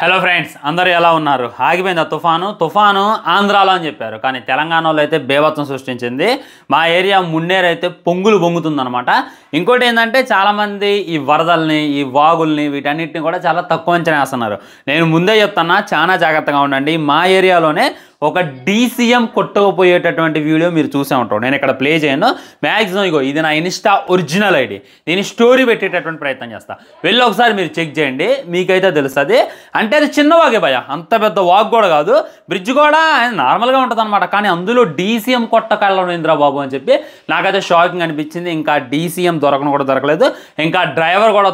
Hello friends, అందరూ ఎలా ఉన్నారు? ఆగిపోయింది ఆ తుఫాను ఆంధ్రాలో అని చెప్పారు, కానీ తెలంగాణలో అయితే బేభత్సం సృష్టించింది. మా ఏరియా మున్నేరు అయితే పొంగుతుందన్నమాట. ఇంకోటి ఏంటంటే చాలామంది ఈ వరదల్ని, ఈ వాగుల్ని, వీటన్నిటిని కూడా చాలా తక్కువ అంచనా వేస్తున్నారు. నేను ముందే చెప్తున్నా, చాలా జాగ్రత్తగా ఉండండి. మా ఏరియాలోనే ఒక డీసీఎం కొట్టుకుపోయేటటువంటి వీడియో మీరు చూసే ఉంటారు. నేను ఇక్కడ ప్లే చేయను, మ్యాక్సిమం ఇగో ఇది నా ఇన్స్టా ఒరిజినల్ ఐడి. నేను స్టోరీ పెట్టేటటువంటి ప్రయత్నం చేస్తా, వెళ్ళి ఒకసారి మీరు చెక్ చేయండి, మీకైతే తెలుస్తుంది. అంటే అది చిన్న వాగే భయ, అంత పెద్ద వాగ్ కూడా కాదు, బ్రిడ్జ్ కూడా నార్మల్గా ఉంటుంది అనమాట. కానీ అందులో డీసీఎం కొట్టకాళ్ళం ఇంద్రబాబు అని చెప్పి నాకైతే షాకింగ్ అనిపించింది. ఇంకా డీసీఎం దొరకలేదు, ఇంకా డ్రైవర్ కూడా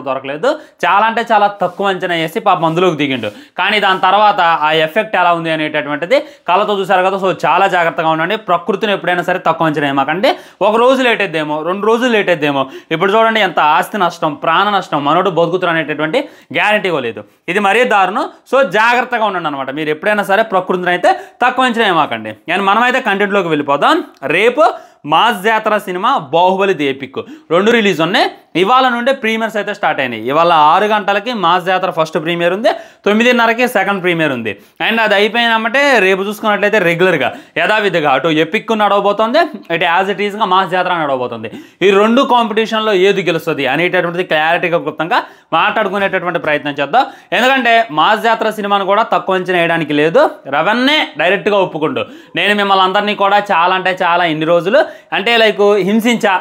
దొరకలేదు. చాలా అంటే చాలా తక్కువ అంచనా వేసి పాపం అందులోకి దిగిండు. కానీ దాని తర్వాత ఆ ఎఫెక్ట్ ఎలా ఉంది అనేటటువంటిది కళ్ళతో చూసారు కదా. సో చాలా జాగ్రత్తగా ఉండండి. ప్రకృతిని ఎప్పుడైనా సరే తక్కువ అంచనా వేయమాకండి. ఒక రోజు లేట్ అయిద్దేమో, 2 రోజులు లేట్ అయిద్దేమో. ఇప్పుడు చూడండి ఎంత ఆస్తి నష్టం, ప్రాణ నష్టం, మనోడు బతుకుతారు అనేటటువంటి గ్యారంటీ లేదు. ఇది మరీ దారుణం. సో జాగ్రత్తగా ఉండండి అనమాట. మీరు ఎప్పుడైనా సరే ప్రకృతిని అయితే తక్కువ అంచనా వేయమాకండి. అండ్ మనమైతే కంటెంట్లోకి వెళ్ళిపోదాం. రేపు మాస్ జాతర cinema Baahubali the epic 2 release ఉన్నాయి. ఇవాళ నుండే ప్రీమియర్స్ అయితే స్టార్ట్ అయినాయి. ఇవాళ 6 గంటలకి మాస్ జాతర ఫస్ట్ ప్రీమియర్ ఉంది, 9:30కి సెకండ్ ప్రీమియర్ ఉంది. అండ్ అది అయిపోయినామంటే రేపు చూసుకున్నట్లయితే రెగ్యులర్గా యథావిధిగా అటు ఎపిక్ నడవబోతుంది, ఇటు యాజ్ ఇట్ ఈస్గా మాస్ జాతర నడవబోతుంది. ఈ 2 కాంపిటీషన్లో ఏది గెలుస్తుంది అనేటటువంటిది క్లారిటీగా క్లుప్తంగా మాట్లాడుకునేటటువంటి ప్రయత్నం చేద్దాం. ఎందుకంటే మాస్ జాతర సినిమాను కూడా తక్కువ అంచనా వేయడానికి లేదు. రవణ్నే డైరెక్ట్గా ఒప్పుకుంటూ నేను మిమ్మల్ని అందరినీ కూడా చాలా అంటే చాలా ఇన్ని రోజులు అంటే హింసించా,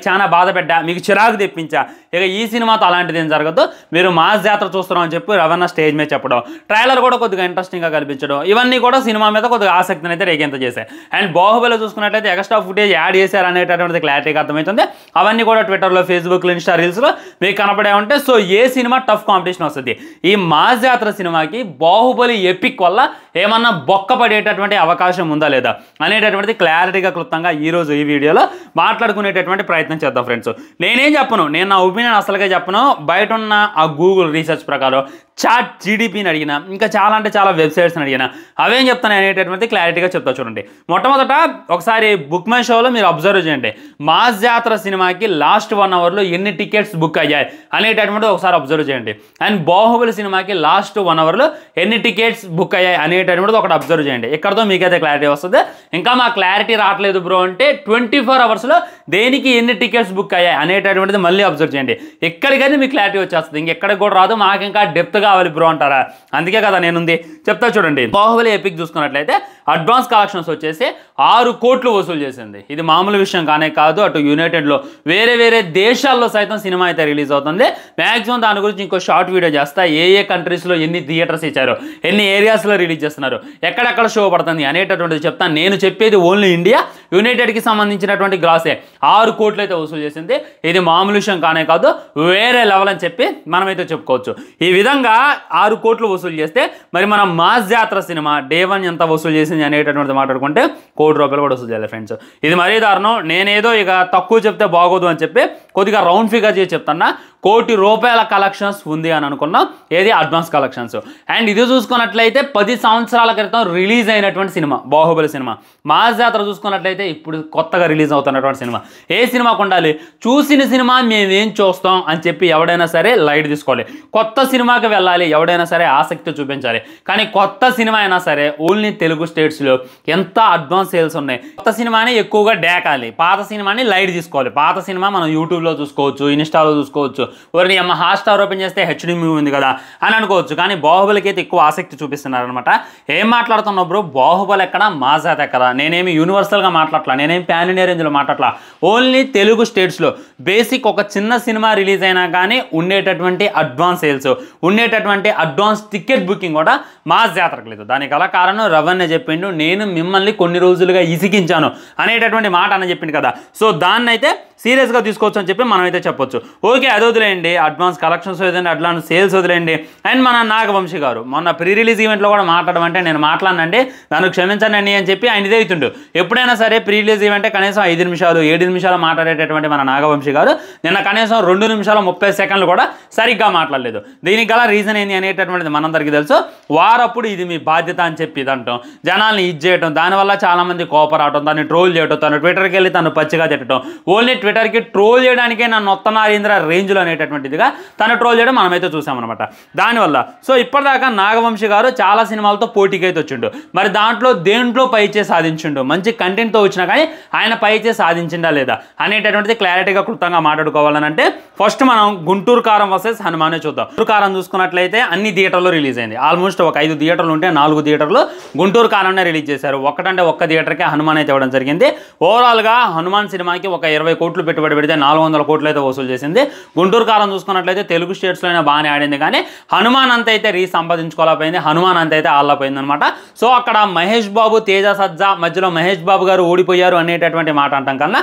చాలా బాధ పెట్టా, మీకు చిరాకు తెప్పించా. ఇక ఈ సినిమాతో అలాంటిది ఏం జరగదు, మీరు మాస్ జాతర చూస్తున్నాం అని చెప్పి రవణ స్టేజ్ మీద చెప్పడం, ట్రైలర్ కూడా కొద్దిగా ఇంట్రెస్టింగ్గా కనిపించడం, ఇవన్నీ కూడా సినిమా మీద కొద్దిగా ఆసక్తిని అయితే రేగేంత చేశాయి. అండ్ బాహుబలి చూసుకున్నట్లయితే ఎక్స్ట్రా ఫుటేజ్ యాడ్ చేశారు అనేటటువంటిది క్లారిటీగా అర్థమవుతుంది. అవన్నీ కూడా ట్విట్టర్లో, ఫేస్బుక్లో, ఇన్స్టా రీల్స్లో మీకు కనపడే ఉంటే. సో ఏ సినిమా టఫ్ కాంపిటీషన్ వస్తుంది. ఈ మాస్ జాతర సినిమాకి బాహుబలి ఎపిక్ వల్ల ఏమన్నా బొక్క పడేటటువంటి అవకాశం ఉందా లేదా అనేటటువంటిది క్లారిటీగా క్లుప్తంగా ఈరోజు ఈ వీడియోలో మాట్లాడుకునేటటువంటి ప్రయత్నం చేద్దాం ఫ్రెండ్స్. నేనేం చెప్పను, నేను నా ఒపీనియన్ అసలుగా చెప్పను. బయట ఉన్న ఆ గూగుల్ రీసెర్చ్ ప్రకారం చాట్ జీడీపీని అడిగిన, ఇంకా చాలా అంటే చాలా వెబ్సైట్స్ని అడిగిన, అవేం చెప్తాను అనేటటువంటి క్లారిటీగా చెప్తా చూడండి. మొట్టమొదట ఒకసారి బుక్ మై షోలో మీరు అబ్జర్వ్ చేయండి. మాస్ జాతర సినిమాకి లాస్ట్ 1 అవర్లో ఎన్ని టికెట్స్ బుక్ అయ్యాయి అనేటటువంటిది ఒకసారి అబ్జర్వ్ చేయండి. అండ్ బాహుబలి సినిమాకి లాస్ట్ 1 అవర్లో ఎన్ని టికెట్స్ బుక్ అయ్యాయి అనేటటువంటిది ఒకటి అబ్జర్వ్ చేయండి. ఇక్కడతో మీకైతే క్లారిటీ వస్తుంది. ఇంకా మా క్లారిటీ రావట్లేదు బ్రో అంటే 24 అవర్స్లో దేనికి ఎన్ని టికెట్స్ బుక్ అయ్యాయి అనేటటువంటిది మళ్ళీ అబ్జర్వ్ చేయండి. ఎక్కడికైనా మీకు క్లారిటీ వచ్చేస్తుంది. ఇంకెక్కడికి కూడా రాదు. మాకు ఇంకా డెప్త్ కావాలి బ్రో అంటారా? అందుకే కదా నేనుంది, చెప్తా చూడండి. బాహుబలి ఎపిక్ చూసుకున్నట్లయితే అడ్వాన్స్ కలెక్షన్స్ వచ్చేసి 6 కోట్లు వసూలు చేసింది. ఇది మామూలు విషయం కానే కాదు. అటు యునైటెడ్లో వేరే దేశాల్లో సైతం సినిమా అయితే రిలీజ్ అవుతుంది. మ్యాక్సిమం దాని గురించి ఇంకో షార్ట్ వీడియో చేస్తా. ఏ కంట్రీస్లో ఎన్ని థియేటర్స్ ఇచ్చారు, ఎన్ని ఏరియాస్లో రిలీజ్ చేస్తున్నారు, ఎక్కడెక్కడ షో పడుతుంది అనేటటువంటిది చెప్తాను. నేను చెప్పేది ఓన్లీ ఇండియా, యునైటెడ్కి సంబంధించినటువంటి గ్రాసే 6 కోట్లు అయితే వసూలు చేసింది. ఇది మామూలు విషయం కానే కాదు, వేరే లెవెల్ అని చెప్పి మనమైతే చెప్పుకోవచ్చు. ఈ విధంగా 6 కోట్లు వసూలు చేస్తే మరి మన మాస్ జాతర సినిమా డే 1 ఎంత వసూలు చేసింది అనేటటువంటిది మాట్లాడుకుంటే ₹1 కోటి కూడా వసూలు చేయాలి ఫ్రెండ్స్. ఇది మరీ దారుణం. నేనేదో ఇక తక్కువ చెప్తే బాగోదు అని చెప్పి కొద్దిగా రౌండ్ ఫిగర్ చేసి చెప్తున్నా. ₹1 కోటి కలెక్షన్స్ ఉంది అని అనుకున్నాం. ఏది అడ్వాన్స్ కలెక్షన్స్. అండ్ ఇది చూసుకున్నట్లయితే 10 సంవత్సరాల క్రితం రిలీజ్ అయినటువంటి సినిమా బాహుబలి సినిమా. మాస్ జాతర చూసుకున్నట్లయితే ఇప్పుడు కొత్తగా రిలీజ్ అవుతున్నటువంటి సినిమా. ఏ సినిమాకు ఉండాలి, చూసిన సినిమా మేమేం చూస్తాం అని చెప్పి ఎవడైనా సరే లైట్ తీసుకోవాలి. కొత్త సినిమాకి వెళ్ళాలి, ఎవడైనా సరే ఆసక్తి చూపించాలి. కానీ కొత్త సినిమా అయినా సరే ఓన్లీ తెలుగు స్టేట్స్లో ఎంత అడ్వాన్స్ సేల్స్ ఉన్నాయి. కొత్త సినిమాని ఎక్కువగా డేకాలి, పాత సినిమాని లైట్ తీసుకోవాలి. పాత సినిమా మనం యూట్యూబ్లో చూసుకోవచ్చు, ఇన్స్టాలో చూసుకోవచ్చు, ఎవరిని హాట్స్టార్ ఓపెన్ చేస్తే హెచ్డి మూవీ ఉంది కదా అని అనుకోవచ్చు. కానీ బాహుబలికి అయితే ఎక్కువ ఆసక్తి చూపిస్తున్నారు అనమాట. ఏం మాట్లాడుతున్నావు బ్రో, బాహుబలి ఎక్కడ, మాస్ జాతర ఎక్కడ? నేనేమి యూనివర్సల్గా మాట్లాడలా, నేనేమి ప్యాన్ ఇండియా రేంజ్లో మాట్లాడలా. ఓన్లీ తెలుగు స్టేట్స్లో బేసిక్ ఒక చిన్న సినిమా రిలీజ్ అయినా కానీ ఉండేటటువంటి అడ్వాన్స్ సేల్స్, ఉండేటటువంటి అడ్వాన్స్ టికెట్ బుకింగ్ కూడా మాస్ జాతరకు లేదు. దానికి అలా కారణం రవణ్య చెప్పిండు, నేను మిమ్మల్ని కొన్ని రోజులుగా ఇసిగించాను అనేటటువంటి మాట అని చెప్పింది కదా. సో దాన్ని అయితే సీరియస్గా తీసుకోవచ్చు అని చెప్పి మనమైతే చెప్పొచ్చు. ఓకే, అది వదిలేయండి, అడ్వాన్స్ కలెక్షన్స్ వదిలేండి, అడ్వాన్స్ సేల్స్ వదిలేండి. అండ్ మన నాగవంశీ గారు మొన్న ప్రీ రిలీజ్ ఈవెంట్లో కూడా మాట్లాడమంటే నేను మాట్లాడినండి, నన్ను క్షమించండి అని చెప్పి ఆయన ఇదే అవుతుండు. ఎప్పుడైనా సరే ప్రీ రిలీజ్ ఈవెంటే కనీసం 5 నిమిషాలు 7 నిమిషాలు మాట్లాడేటటువంటి మన నాగవంశీ గారు నిన్న కనీసం 2 నిమిషాలు 30 సెకండ్లు కూడా సరిగ్గా మాట్లాడలేదు. దీనికి గల రీజన్ ఏంటి అనేటటువంటిది మనందరికీ తెలుసు. వారప్పుడు ఇది మీ బాధ్యత అని చెప్పి ఇదంటాం, జనాల్ని ఇది చేయటం, దానివల్ల చాలామంది కోపరావటం, దాన్ని ట్రోల్ చేయటం, తను ట్విట్టర్కి వెళ్ళి తను పచ్చిగా తిట్టడం, ఓన్లీ ట్విట్టర్కి ట్రోల్ చేయడానికే నన్ను నొత్తనారీంద్ర రేంజ్లో అనేటటువంటిదిగా తను ట్రోల్ చేయడం మనమైతే చూసామన్నమాట. దానివల్ల సో ఇప్పటిదాకా నాగవంశి గారు చాలా సినిమాలతో పోటీకి అయితే వచ్చిండు. మరి దేంట్లో పైచే సాధించిండు, మంచి కంటెంట్తో వచ్చినా కానీ ఆయన పైచే సాధించిండా లేదా అనేటటువంటిది క్లారిటీగా క్లుప్తంగా మాట్లాడుకోవాలని అంటే ఫస్ట్ మనం గుంటూరు కారం వర్సెస్ హనుమానే చూద్దాం. గుంటూరు కారం చూసుకున్నట్లయితే అన్ని థియేటర్లో రిలీజ్ అయింది. ఆల్మోస్ట్ ఒక 5 థియేటర్లు ఉంటే 4 థియేటర్లు గుంటూరు కారంనే రిలీజ్ చేశారు. ఒక్క థియేటర్కే హనుమాన్ అయితే ఇవ్వడం జరిగింది. ఓవరాల్గా హనుమాన్ సినిమాకి ఒక 20 కోట్లు పెట్టుబడి పెడితే 400 కోట్లు అయితే వసూలు చేసింది. గుంటూరు కారం చూసుకున్నట్లయితే తెలుగు స్టేట్స్లోనే బాగానే ఆడింది, కానీ హనుమాన్ అంత అయితే సంపాదించుకోలేకపోయింది, హనుమాన్ అంత అయితే ఆళ్ళపోయింది అనమాట. సో అక్కడ మహేష్ బాబు తేజ సజ్జా మధ్యలో మహేష్ బాబు గారు ఓడిపోయారు అనేటటువంటి మాట అంటాం కన్నా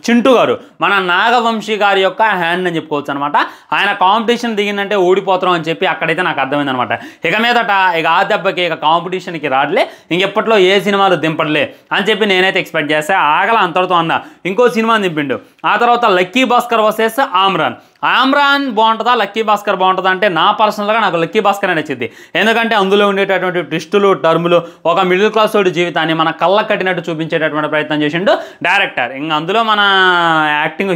చింటూ గారు మన నాగవంశి గారి యొక్క హ్యాండ్ అని చెప్పుకోవచ్చు అనమాట. ఆయన కాంపిటీషన్ దిగిందంటే ఓడిపోతాం అని చెప్పి అక్కడైతే నాకు అర్థమైంది అనమాట. ఇక మీదట ఆ దెబ్బకి కాంపిటీషన్కి రాడలే, ఇంకెప్పట్లో ఏ సినిమాలు దింపడలే అని చెప్పి నేనైతే ఎక్స్పెక్ట్ చేస్తే ఆగల అంతటితో అన్న ఇంకో సినిమా దింపిండు. ఆ తర్వాత లక్కీ భాస్కర్ వర్సెస్ ఆమ్రాన్ బాగుంటుందా లక్కీ భాస్కర్ బాగుంటుందా అంటే నా పర్సనల్గా నాకు లక్కీ భాస్కర్ నచ్చింది. ఎందుకంటే అందులో ఉండేటటువంటి ట్విస్టులు టర్ములు ఒక మిడిల్ క్లాస్ వాడి జీవితాన్ని మన కళ్ళకు కట్టినట్టు చూపించేటటువంటి ప్రయత్నం చేసిండు డైరెక్టర్. ఇంకా అందులో మన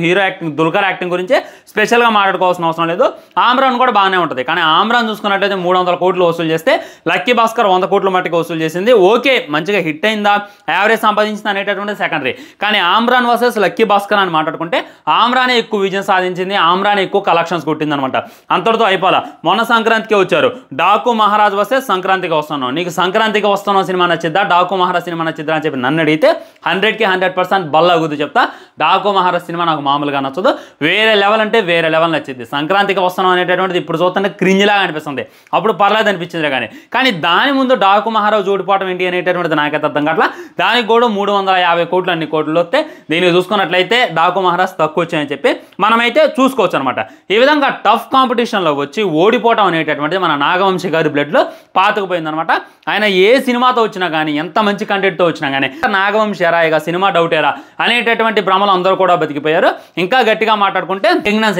హీరో యాక్టింగ్ దుల్కర్ యాక్టింగ్ గురించి స్పెషల్గా మాట్లాడుకోవాల్సిన అవసరం లేదు. ఆమ్రాన్ కూడా బాగానే ఉంటుంది, కానీ ఆమ్రాన్ చూసుకున్నట్లయితే 300 కోట్లు వసూలు చేస్తే లక్కీ భాస్కర్ 100 కోట్ల మట్టికి వసూలు చేసింది. ఓకే, మంచిగా హిట్ అయిందా, యావరేజ్ సంపాదించింది అనేటటువంటి సెకండరీ. కానీ ఆమ్రాన్ వర్సెస్ లక్కీ భాస్కర్ అని మాట్లాడుకుంటే ఆమ్రానే ఎక్కువ విజయం సాధించింది, ఆమ్రాన్ ఎక్కువ కలెక్షన్స్ కొట్టిందనమాట. అంతటితో అయిపోలా. మొన్న సంక్రాంతికి వచ్చారు డాకు మహారాజ్ వర్సెస్ సంక్రాంతికి వస్తున్నాం, నీకు సంక్రాంతికి వస్తున్నాం సినిమా నచ్చిద్దా డాకు మహారాజ్ సినిమా నచ్చిద్దా అని చెప్పి నన్ను అడిగితే 100కి 100% బల్లా గుద్దు చెప్తా. డాకు మహారాజ్ సినిమా నాకు మామూలుగా నచ్చదు, వేరే లెవెల్ అంటే వేరే లెవెల్ నచ్చింది. సంక్రాంతికి వస్తున్నాం అనేటటువంటిది ఇప్పుడు చూస్తుంటే క్రింజ్లాగా అనిపిస్తుంది, అప్పుడు పర్లేదు అనిపించింది. కానీ దాని ముందు డాకు మహారాజ్ ఓడిపోవడం ఏంటి అనేటటువంటిది నాకైతే అర్థం కావట్లా. దానికి కూడా 350 కోట్లు అన్ని కోట్లు వస్తే దీనికి చూసుకున్నట్లయితే డాకు మహారాజ్ తక్కువ వచ్చాయని చెప్పి మనమైతే చూసుకోవచ్చు అనమాట. ఈ విధంగా టఫ్ కాంపిటీషన్లో వచ్చి ఓడిపోవడం అనేటటువంటిది మన నాగవంశి గారి బ్లడ్లో పాతుకుపోయిందనమాట. ఆయన ఏ సినిమాతో వచ్చినా కానీ ఎంత మంచి కంటెంట్తో వచ్చినా కానీ నాగవంశి ఎరా ఇక సినిమా డౌట్ ఎరా అనేటటువంటి భ్రమలు అందరూ కూడా బతికిపోయారు. ఇంకా గట్టిగా మాట్లాడుకుంటే కింగ్డమ్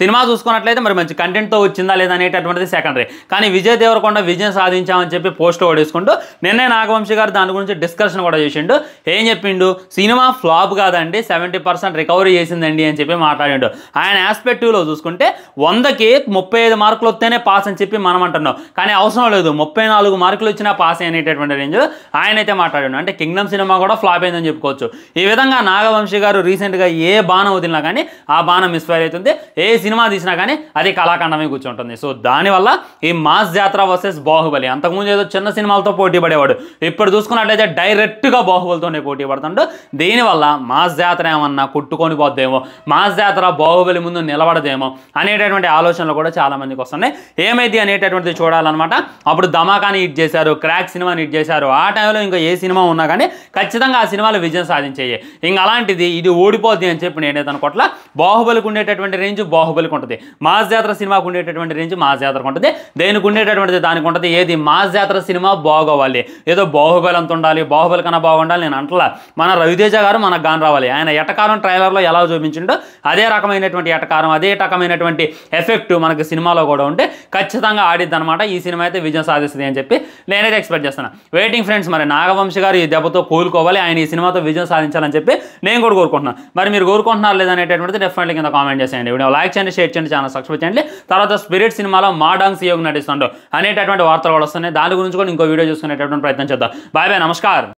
సినిమా చూసుకున్నట్లయితే మరి మంచి కంటెంట్తో వచ్చిందా లేదా అనేటటువంటిది సెకండరీ. కానీ విజయ్ దేవరకొండ విజయం సాధించామని చెప్పి పోస్ట్ ఓడేసుకుంటూ నిన్నే నాగవంశి గారు దాని గురించి డిస్కషన్ కూడా చేసిండు. ఏం చెప్పిండు, సినిమా ఫ్లాప్ కాదండి 70% రికవరీ చేసిందండి అని చెప్పి మాట్లాడిండు. ఆయన ఆస్పెక్టివ్లో చూసుకుంటే 100కి 35 మార్కులు వస్తేనే పాస్ అని చెప్పి మనం అంటున్నాం, కానీ అవసరం లేదు 34 మార్కులు వచ్చినా పాస్ అనేటటువంటి రేంజ్లో ఆయన అయితే మాట్లాడాడు. అంటే కింగ్డమ్ సినిమా కూడా ఫ్లాప్ అయిందని చెప్పుకోవచ్చు. ఈ విధంగా నాగవంశి గారు రీసెంట్గా ఏ బాణం వదిలినా కానీ ఆ బాణం మిస్ఫైర్ అవుతుంది, ఏ సినిమా తీసినా కానీ అది కళాఖండమే కూర్చుంటుంది. సో దానివల్ల ఈ మాస్ జాతర వర్సెస్ బాహుబలి, అంతకుముందు ఏదో చిన్న సినిమాలతో పోటీ పడేవాడు, ఇప్పుడు చూసుకున్నట్లయితే డైరెక్ట్గా బాహుబలితోనే పోటీ పడుతుండు. దీనివల్ల మాస్ జాతర ఏమన్నా కొట్టుకొని పోద్దేమో, మాస్ జాతర బాహుబలి ముందు నిలబడదేమో అనేటటువంటి ఆలోచనలు కూడా చాలా మందికి వస్తున్నాయి. ఏమైంది అనేటటువంటిది చూడాలన్నమాట. అప్పుడు ధమాకాని హిట్ చేశారు, క్రాక్ సినిమాని హిట్ చేశారు. ఆ టైంలో ఇంకా ఏ సినిమా ఉన్నా కానీ ఖచ్చితంగా ఆ సినిమాలు విజయం సాధించేయి. ఇంకా అలాంటిది ఇది ఓడిపోద్ది అని చెప్పి నేనైతే అనుకోవట్లా. బాహుబలికి ఉండేటటువంటి రేంజ్ బాహుబలికి ఉంటుంది, మాస్ జాతర సినిమాకు ఉండేటటువంటి రేంజ్ మాస్ జాతరకు ఉంటుంది, దేనికి ఉండేటటువంటిది దానికి ఉంటుంది. ఏది మాస్ జాతర సినిమా బాగోవాలి, ఏదో బాహుబలి అంత ఉండాలి, బాహుబలి కన్నా బాగుండాలి నేను అంటలా. మన రవితేజ గారు మనకు గాని రావాలి. ఆయన ఎటకారం ట్రైలర్లో ఎలా చూపించిండో అదే రకమైనటువంటి ఎటకారం, అదే రకమైనటువంటి ఎఫెక్ట్ మనకి సినిమాలో కూడా ఉంటే ఖచ్చితంగా ఆడిద్ది అనమాట. ఈ సినిమా అయితే విజయం సాధిస్తుంది అని చెప్పి నేనైతే ఎక్స్పెక్ట్ చేస్తాను. వెయిటింగ్ ఫ్రెండ్స్, మరి నాగవంశి గారు ఈ దెబ్బతో కోలుకోవాలి, ఆయన ఈ సినిమాతో విజయం సాధించాలని చెప్పి నేను కూడా కోరుకుంటున్నాను. మరి మీరు కోరుకుంటున్నారు లేదనేటటువంటిది డెఫినెట్లీ కింద కామెంట్ చేసేయండి. వీడియో లైక్ చేయండి, షేర్ చేయండి, ఛానల్ సబ్స్క్రైబ్ చేయండి. తర్వాత స్పిరిట్ సినిమాలో మాడాంగ్ సియోగ్ నటిస్తుండో అనేటటువంటి వార్తలు కూడా వస్తున్నాయి. దాని గురించి కూడా ఇంకో వీడియో చూసుకునేటటువంటి ప్రయత్నం చేద్దాం. బాయ్ బాయ్, నమస్కారం.